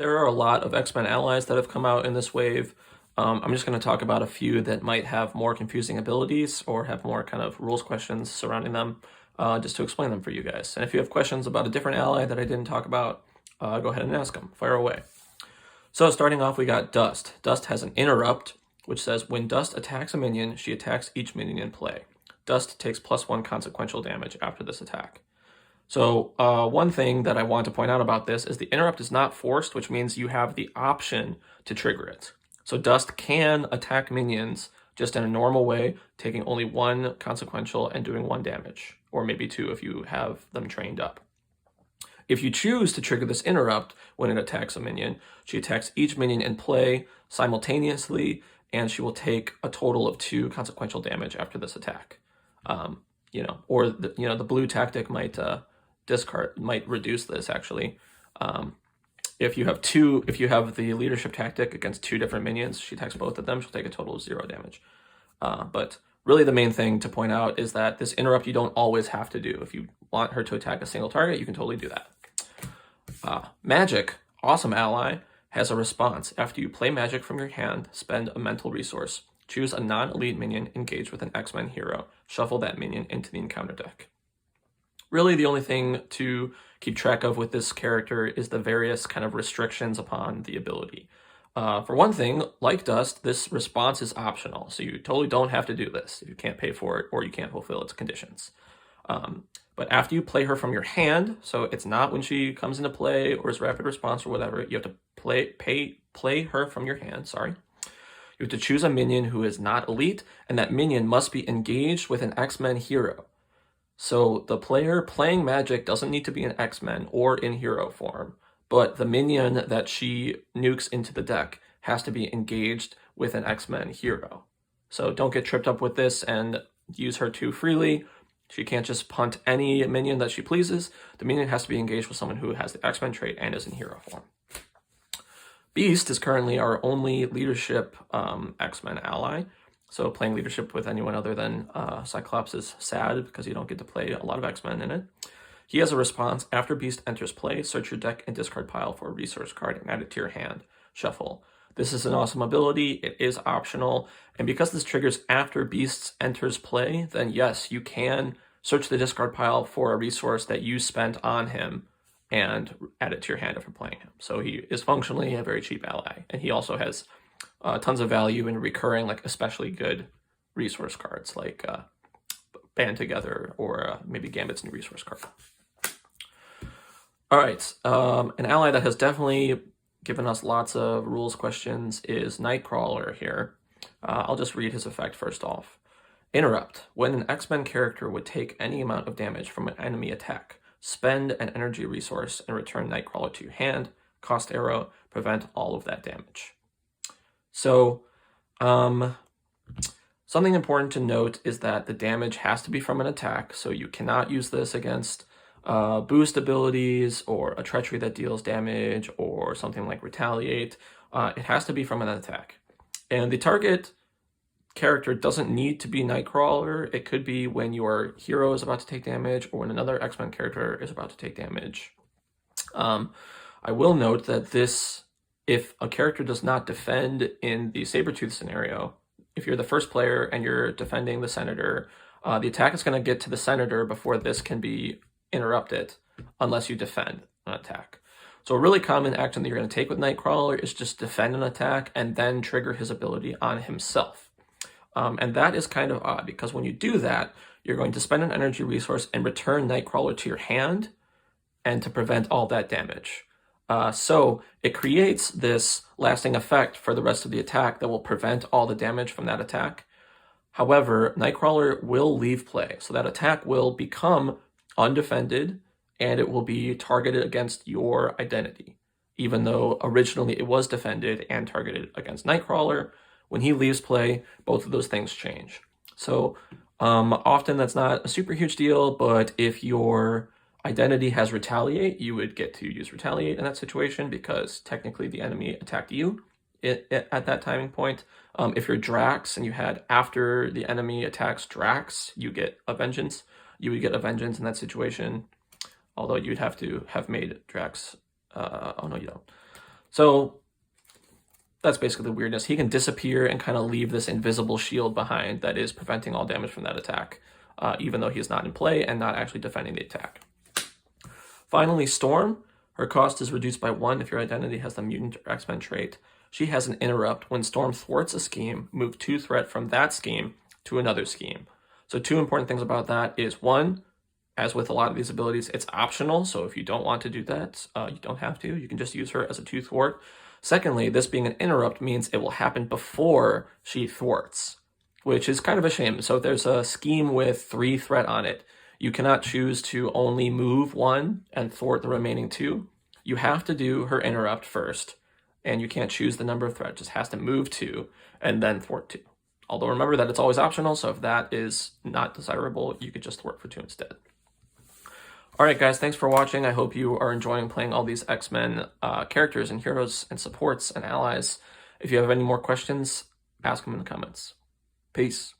There are a lot of X-Men allies that have come out in this wave. I'm just going to talk about a few that might have more confusing abilities or have more kind of rules questions surrounding them, just to explain them for you guys. And if you have questions about a different ally that I didn't talk about, go ahead and ask them. Fire away. So starting off, we got Dust. Dust has an interrupt, which says when Dust attacks a minion, she attacks each minion in play. Dust takes +1 consequential damage after this attack. So one thing that I want to point out about this is the interrupt is not forced, which means you have the option to trigger it. So Dust can attack minions just in a normal way, taking only 1 consequential and doing 1 damage, or maybe 2 if you have them trained up. If you choose to trigger this interrupt when it attacks a minion, she attacks each minion in play simultaneously, and she will take a total of 2 consequential damage after this attack. Or the blue tactic might reduce this actually. If you have the leadership tactic against 2 different minions, she attacks both of them, she'll take a total of 0 damage. But really the main thing to point out is that this interrupt you don't always have to do. If you want her to attack a single target, you can totally do that. Magik, awesome ally, has a response. After you play Magik from your hand, spend a mental resource. Choose a non-elite minion engaged with an X-Men hero. Shuffle that minion into the encounter deck. Really, the only thing to keep track of with this character is the various kind of restrictions upon the ability. For one thing, like Dust, this response is optional, so you totally don't have to do this if you can't pay for it or you can't fulfill its conditions. But after you play her from your hand, so it's not when she comes into play or is rapid response or whatever, you have to play her from your hand, sorry. You have to choose a minion who is not elite, and that minion must be engaged with an X-Men hero. So the player playing Magik doesn't need to be an X-Men or in hero form, but the minion that she nukes into the deck has to be engaged with an X-Men hero. So don't get tripped up with this and use her too freely. She can't just punt any minion that she pleases. The minion has to be engaged with someone who has the X-Men trait and is in hero form. Beast is currently our only leadership X-Men ally. So playing leadership with anyone other than Cyclops is sad because you don't get to play a lot of X-Men in it. He has a response. After Beast enters play, search your deck and discard pile for a resource card and add it to your hand. Shuffle. This is an awesome ability. It is optional. And because this triggers after Beast enters play, then yes, you can search the discard pile for a resource that you spent on him and add it to your hand after playing him. So he is functionally a very cheap ally. And he also has tons of value in recurring, like especially good resource cards like Band Together or maybe Gambit's new resource card. All right, an ally that has definitely given us lots of rules questions is Nightcrawler here. I'll just read his effect first off. Interrupt. When an X-Men character would take any amount of damage from an enemy attack, spend an energy resource and return Nightcrawler to your hand. Cost arrow, prevent all of that damage. So, something important to note is that the damage has to be from an attack, so you cannot use this against boost abilities or a treachery that deals damage or something like retaliate. It has to be from an attack. And the target character doesn't need to be Nightcrawler. It could be when your hero is about to take damage or when another X-Men character is about to take damage. I will note that if a character does not defend in the Sabretooth scenario, if you're the first player and you're defending the Senator, the attack is going to get to the Senator before this can be interrupted unless you defend an attack. So a really common action that you're going to take with Nightcrawler is just defend an attack and then trigger his ability on himself. And that is kind of odd because when you do that, you're going to spend an energy resource and return Nightcrawler to your hand and to prevent all that damage. So it creates this lasting effect for the rest of the attack that will prevent all the damage from that attack. However, Nightcrawler will leave play, so that attack will become undefended and it will be targeted against your identity. Even though originally it was defended and targeted against Nightcrawler, when he leaves play, both of those things change. So often that's not a super huge deal, but if your identity has retaliate, you would get to use retaliate in that situation because technically the enemy attacked you at that timing point. If you're Drax and you had after the enemy attacks Drax, you get a vengeance. You would get a vengeance in that situation, although you'd have to have made Drax. Oh no, you don't. So that's basically the weirdness. He can disappear and kind of leave this invisible shield behind that is preventing all damage from that attack, even though he is not in play and not actually defending the attack. Finally, Storm. Her cost is reduced by 1 if your identity has the mutant or X-Men trait. She has an interrupt. When Storm thwarts a scheme, move 2 threat from that scheme to another scheme. So 2 important things about that is 1, as with a lot of these abilities, it's optional. So if you don't want to do that, you don't have to. You can just use her as a 2 thwart. Secondly, this being an interrupt means it will happen before she thwarts, which is kind of a shame. So if there's a scheme with 3 threat on it, you cannot choose to only move 1 and thwart the remaining 2. You have to do her interrupt first, and you can't choose the number of threat. It just has to move 2 and then thwart 2. Although remember that it's always optional, so if that is not desirable, you could just thwart for 2 instead. Alright guys, thanks for watching. I hope you are enjoying playing all these X-Men characters and heroes and supports and allies. If you have any more questions, ask them in the comments. Peace.